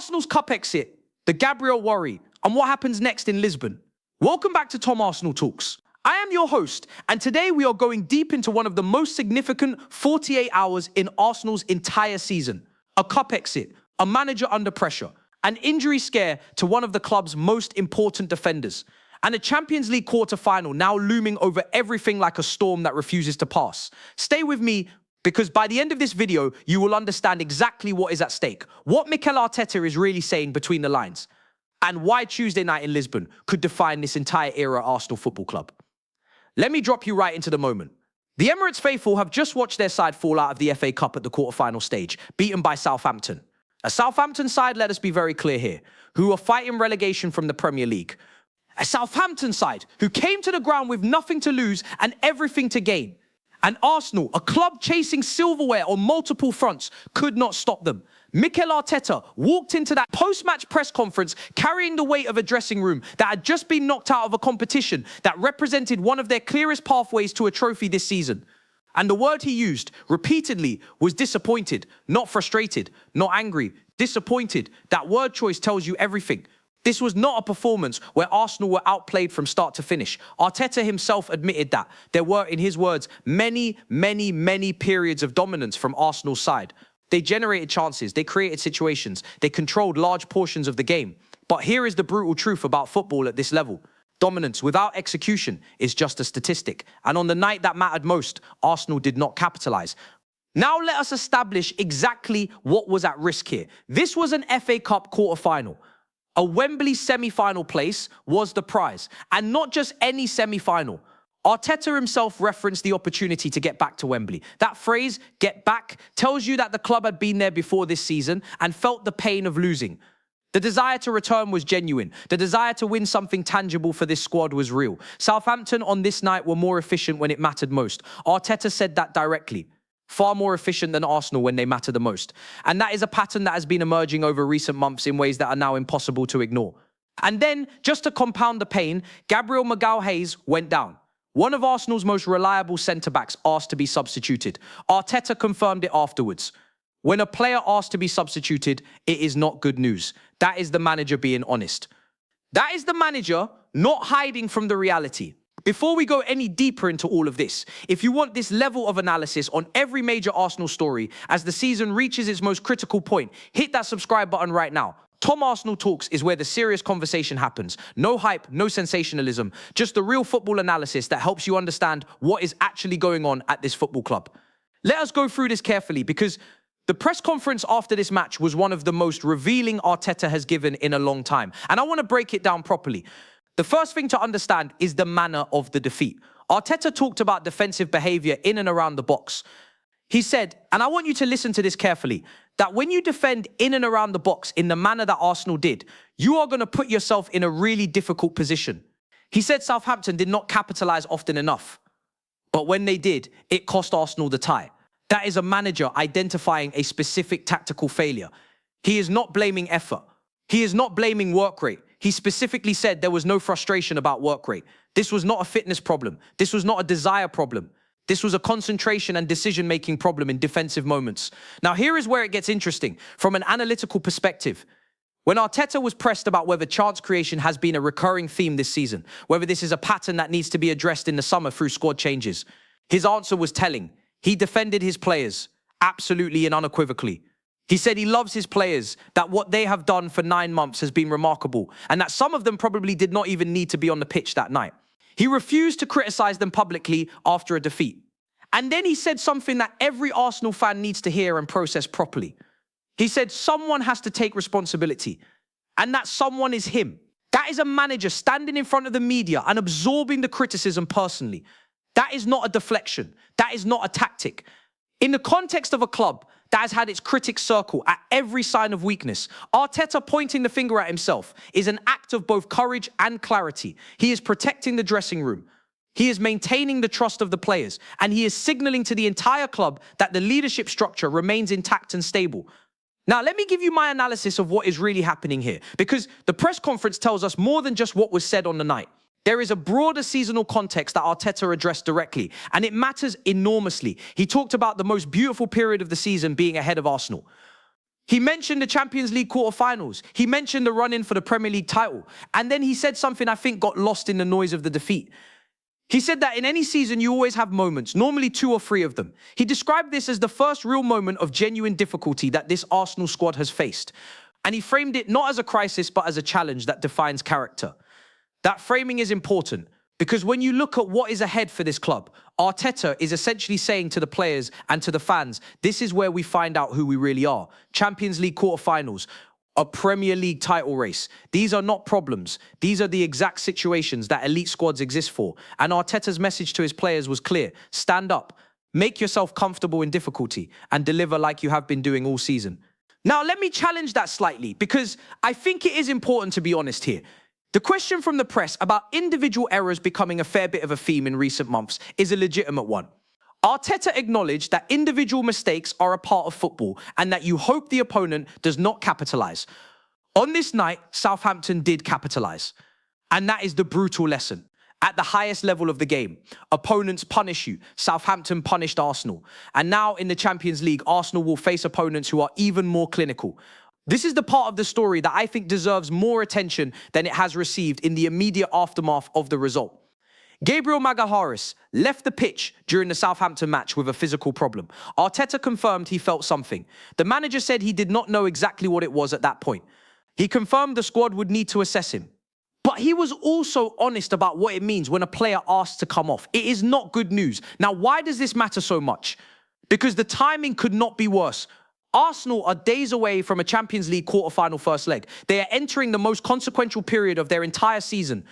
Arsenal's cup exit, the Gabriel worry, and what happens next in Lisbon. Welcome back to Tom Arsenal Talks. I am your host, and today we are going deep into one of the most significant 48 hours in Arsenal's entire season. A cup exit, a manager under pressure, an injury scare to one of the club's most important defenders, and a Champions League quarter-final now looming over everything like a storm that refuses to pass. Stay with me, because by the end of this video, you will understand exactly what is at stake, what Mikel Arteta is really saying between the lines, and why Tuesday night in Lisbon could define this entire era at Arsenal Football Club. Let me drop you right into the moment. The Emirates faithful have just watched their side fall out of the FA Cup at the quarter-final stage, beaten by Southampton. A Southampton side, let us be very clear here, who are fighting relegation from the Premier League. A Southampton side who came to the ground with nothing to lose and everything to gain. And Arsenal, a club chasing silverware on multiple fronts, could not stop them. Mikel Arteta walked into that post-match press conference carrying the weight of a dressing room that had just been knocked out of a competition that represented one of their clearest pathways to a trophy this season. And the word he used repeatedly was disappointed, not frustrated, not angry, disappointed. That word choice tells you everything. This was not a performance where Arsenal were outplayed from start to finish. Arteta himself admitted that. There were, in his words, many periods of dominance from Arsenal's side. They generated chances, they created situations, they controlled large portions of the game. But here is the brutal truth about football at this level. Dominance without execution is just a statistic. And on the night that mattered most, Arsenal did not capitalise. Now let us establish exactly what was at risk here. This was an FA Cup quarter-final. A Wembley semi-final place was the prize, and not just any semi-final. Arteta himself referenced the opportunity to get back to Wembley. That phrase, get back, tells you that the club had been there before this season and felt the pain of losing. The desire to return was genuine. The desire to win something tangible for this squad was real. Southampton on this night were more efficient when it mattered most. Arteta said that directly. Far more efficient than Arsenal when they matter the most. And that is a pattern that has been emerging over recent months in ways that are now impossible to ignore. And then, just to compound the pain, Gabriel Magalhães went down. One of Arsenal's most reliable centre-backs asked to be substituted. Arteta confirmed it afterwards. When a player asks to be substituted, it is not good news. That is the manager being honest. That is the manager not hiding from the reality. Before we go any deeper into all of this, if you want this level of analysis on every major Arsenal story as the season reaches its most critical point, hit that subscribe button right now. Tom Arsenal Talks is where the serious conversation happens. No hype, no sensationalism, just the real football analysis that helps you understand what is actually going on at this football club. Let us go through this carefully because the press conference after this match was one of the most revealing Arteta has given in a long time. And I want to break it down properly. The first thing to understand is the manner of the defeat. Arteta talked about defensive behaviour in and around the box. He said, and I want you to listen to this carefully, that when you defend in and around the box in the manner that Arsenal did, you are going to put yourself in a really difficult position. He said Southampton did not capitalise often enough. But when they did, it cost Arsenal the tie. That is a manager identifying a specific tactical failure. He is not blaming effort. He is not blaming work rate. He specifically said there was no frustration about work rate. This was not a fitness problem. This was not a desire problem. This was a concentration and decision-making problem in defensive moments. Now, here is where it gets interesting. From an analytical perspective, when Arteta was pressed about whether chance creation has been a recurring theme this season, whether this is a pattern that needs to be addressed in the summer through squad changes, his answer was telling. He defended his players, absolutely and unequivocally. He said he loves his players, that what they have done for 9 months has been remarkable, and that some of them probably did not even need to be on the pitch that night. He refused to criticise them publicly after a defeat. And then he said something that every Arsenal fan needs to hear and process properly. He said someone has to take responsibility, and that someone is him. That is a manager standing in front of the media and absorbing the criticism personally. That is not a deflection. That is not a tactic. In the context of a club that has had its critics circle at every sign of weakness, Arteta pointing the finger at himself is an act of both courage and clarity. He is protecting the dressing room. He is maintaining the trust of the players, and he is signalling to the entire club that the leadership structure remains intact and stable. Now, let me give you my analysis of what is really happening here, because the press conference tells us more than just what was said on the night. There is a broader seasonal context that Arteta addressed directly, and it matters enormously. He talked about the most beautiful period of the season being ahead of Arsenal. He mentioned the Champions League quarterfinals. He mentioned the run-in for the Premier League title. And then he said something I think got lost in the noise of the defeat. He said that in any season, you always have moments, normally 2 or 3 of them. He described this as the first real moment of genuine difficulty that this Arsenal squad has faced. And he framed it not as a crisis, but as a challenge that defines character. That framing is important because when you look at what is ahead for this club, Arteta is essentially saying to the players and to the fans, this is where we find out who we really are. Champions League quarterfinals, a Premier League title race. These are not problems. These are the exact situations that elite squads exist for. And Arteta's message to his players was clear. Stand up, make yourself comfortable in difficulty, and deliver like you have been doing all season. Now, let me challenge that slightly because I think it is important to be honest here. The question from the press about individual errors becoming a fair bit of a theme in recent months is a legitimate one. Arteta acknowledged that individual mistakes are a part of football and that you hope the opponent does not capitalise. On this night, Southampton did capitalise. And that is the brutal lesson. At the highest level of the game, opponents punish you. Southampton punished Arsenal. And now in the Champions League, Arsenal will face opponents who are even more clinical. This is the part of the story that I think deserves more attention than it has received in the immediate aftermath of the result. Gabriel Magalhães left the pitch during the Southampton match with a physical problem. Arteta confirmed he felt something. The manager said he did not know exactly what it was at that point. He confirmed the squad would need to assess him. But he was also honest about what it means when a player asks to come off. It is not good news. Now, why does this matter so much? Because the timing could not be worse. Arsenal are days away from a Champions League quarterfinal first leg. They are entering the most consequential period of their entire season.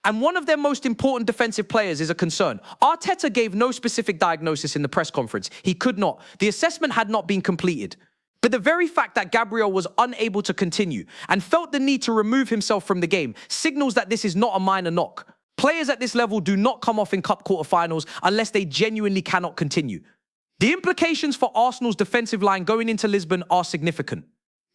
And one of their most important defensive players is a concern. Arteta gave no specific diagnosis in the press conference. He could not. The assessment had not been completed. But the very fact that Gabriel was unable to continue and felt the need to remove himself from the game signals that this is not a minor knock. Players at this level do not come off in cup quarterfinals unless they genuinely cannot continue. The implications for Arsenal's defensive line going into Lisbon are significant.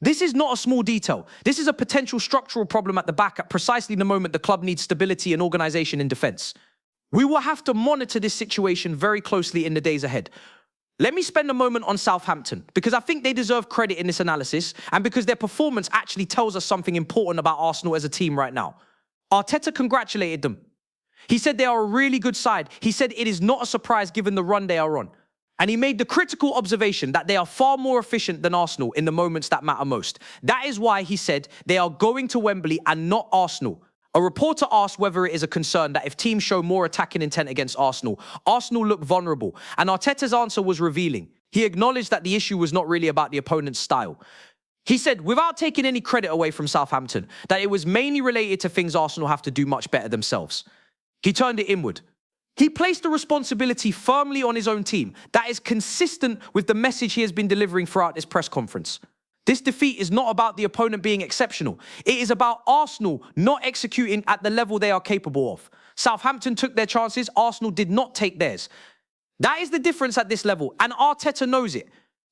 This is not a small detail. This is a potential structural problem at the back at precisely the moment the club needs stability and organisation in defence. We will have to monitor this situation very closely in the days ahead. Let me spend a moment on Southampton, because I think they deserve credit in this analysis and because their performance actually tells us something important about Arsenal as a team right now. Arteta congratulated them. He said they are a really good side. He said it is not a surprise given the run they are on. And he made the critical observation that they are far more efficient than Arsenal in the moments that matter most. That is why he said they are going to Wembley and not Arsenal. A reporter asked whether it is a concern that if teams show more attacking intent against Arsenal, Arsenal look vulnerable. And Arteta's answer was revealing. He acknowledged that the issue was not really about the opponent's style. He said, without taking any credit away from Southampton, that it was mainly related to things Arsenal have to do much better themselves. He turned it inward. He placed the responsibility firmly on his own team. That is consistent with the message he has been delivering throughout this press conference. This defeat is not about the opponent being exceptional. It is about Arsenal not executing at the level they are capable of. Southampton took their chances. Arsenal did not take theirs. That is the difference at this level, and Arteta knows it.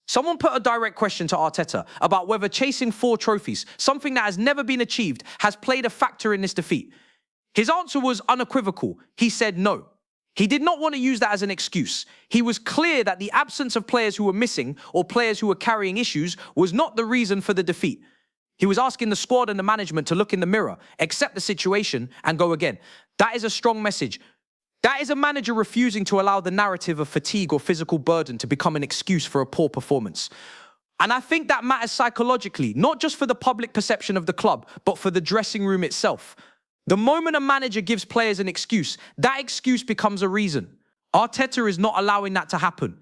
Someone put a direct question to Arteta about whether chasing 4 trophies, something that has never been achieved, has played a factor in this defeat. His answer was unequivocal. He said no. He did not want to use that as an excuse. He was clear that the absence of players who were missing or players who were carrying issues was not the reason for the defeat. He was asking the squad and the management to look in the mirror, accept the situation, and go again. That is a strong message. That is a manager refusing to allow the narrative of fatigue or physical burden to become an excuse for a poor performance. And I think that matters psychologically, not just for the public perception of the club, but for the dressing room itself. The moment a manager gives players an excuse, that excuse becomes a reason. Arteta is not allowing that to happen.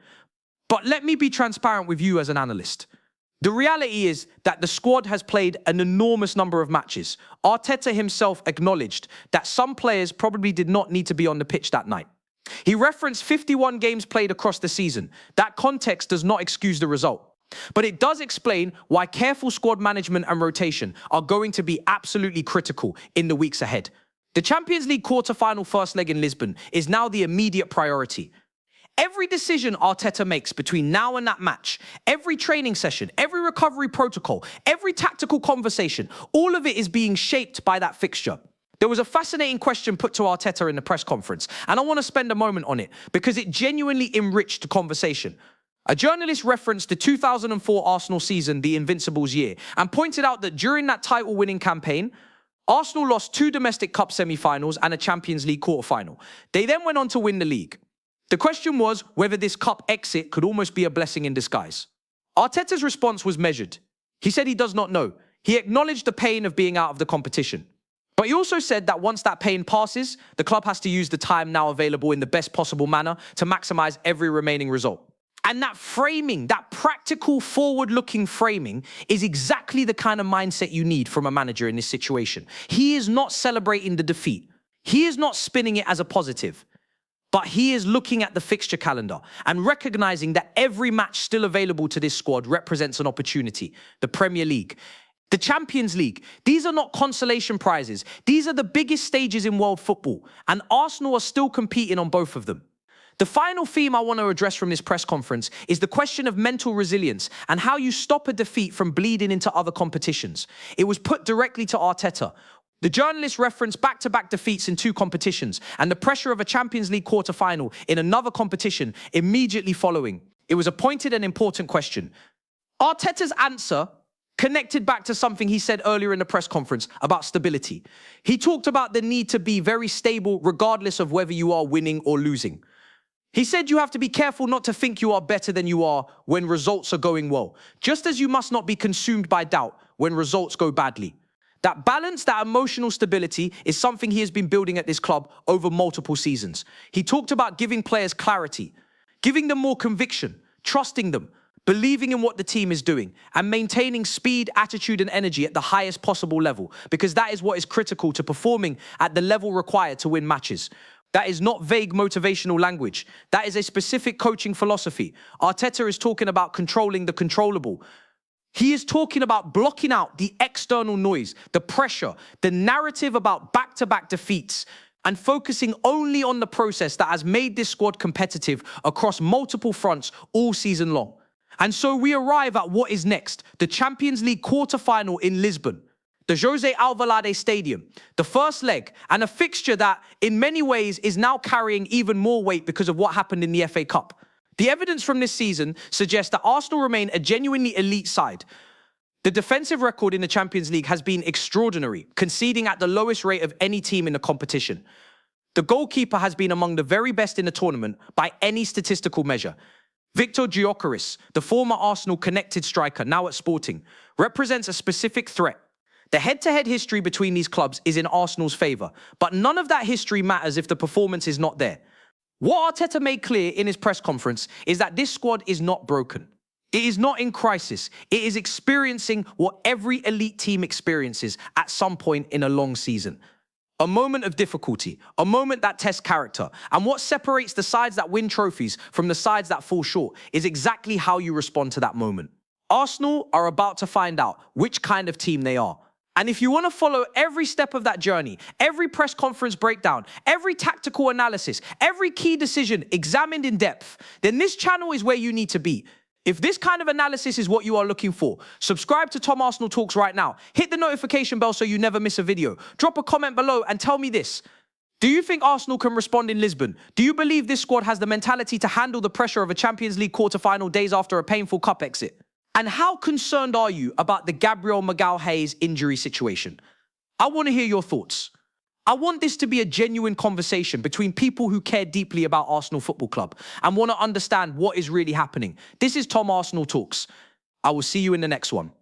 But let me be transparent with you as an analyst. The reality is that the squad has played an enormous number of matches. Arteta himself acknowledged that some players probably did not need to be on the pitch that night. He referenced 51 games played across the season. That context does not excuse the result. But it does explain why careful squad management and rotation are going to be absolutely critical in the weeks ahead. The Champions League quarter-final first leg in Lisbon is now the immediate priority. Every decision Arteta makes between now and that match, every training session, every recovery protocol, every tactical conversation, all of it is being shaped by that fixture. There was a fascinating question put to Arteta in the press conference, and I want to spend a moment on it because it genuinely enriched the conversation. A journalist referenced the 2004 Arsenal season, the Invincibles' year, and pointed out that during that title-winning campaign, Arsenal lost 2 domestic cup semi-finals and a Champions League quarter-final. They then went on to win the league. The question was whether this cup exit could almost be a blessing in disguise. Arteta's response was measured. He said he does not know. He acknowledged the pain of being out of the competition. But he also said that once that pain passes, the club has to use the time now available in the best possible manner to maximize every remaining result. And that framing, that practical, forward-looking framing, is exactly the kind of mindset you need from a manager in this situation. He is not celebrating the defeat. He is not spinning it as a positive. But he is looking at the fixture calendar and recognizing that every match still available to this squad represents an opportunity. The Premier League, the Champions League, these are not consolation prizes. These are the biggest stages in world football, and Arsenal are still competing on both of them. The final theme I want to address from this press conference is the question of mental resilience and how you stop a defeat from bleeding into other competitions. It was put directly to Arteta. The journalist referenced back-to-back defeats in 2 competitions and the pressure of a Champions League quarter-final in another competition immediately following. It was a pointed and important question. Arteta's answer connected back to something he said earlier in the press conference about stability. He talked about the need to be very stable regardless of whether you are winning or losing. He said you have to be careful not to think you are better than you are when results are going well, just as you must not be consumed by doubt when results go badly. That balance, that emotional stability is something he has been building at this club over multiple seasons. He talked about giving players clarity, giving them more conviction, trusting them, believing in what the team is doing, and maintaining speed, attitude, and energy at the highest possible level, because that is what is critical to performing at the level required to win matches. That is not vague motivational language. That is a specific coaching philosophy. Arteta is talking about controlling the controllable. He is talking about blocking out the external noise, the pressure, the narrative about back-to-back defeats, and focusing only on the process that has made this squad competitive across multiple fronts all season long. And so we arrive at what is next, the Champions League quarter-final in Lisbon, the Jose Alvalade Stadium, the first leg, and a fixture that, in many ways, is now carrying even more weight because of what happened in the FA Cup. The evidence from this season suggests that Arsenal remain a genuinely elite side. The defensive record in the Champions League has been extraordinary, conceding at the lowest rate of any team in the competition. The goalkeeper has been among the very best in the tournament by any statistical measure. Victor Gyökeres, the former Arsenal connected striker, now at Sporting, represents a specific threat. The head-to-head history between these clubs is in Arsenal's favour, but none of that history matters if the performance is not there. What Arteta made clear in his press conference is that this squad is not broken. It is not in crisis. It is experiencing what every elite team experiences at some point in a long season. A moment of difficulty, a moment that tests character. And what separates the sides that win trophies from the sides that fall short is exactly how you respond to that moment. Arsenal are about to find out which kind of team they are. And if you want to follow every step of that journey, every press conference breakdown, every tactical analysis, every key decision examined in depth, then this channel is where you need to be. If this kind of analysis is what you are looking for, subscribe to Tom Arsenal Talks right now. Hit the notification bell so you never miss a video. Drop a comment below and tell me this. Do you think Arsenal can respond in Lisbon? Do you believe this squad has the mentality to handle the pressure of a Champions League quarter-final days after a painful cup exit? And how concerned are you about the Gabriel Magalhães injury situation? I want to hear your thoughts. I want this to be a genuine conversation between people who care deeply about Arsenal Football Club and want to understand what is really happening. This is Tom Arsenal Talks. I will see you in the next one.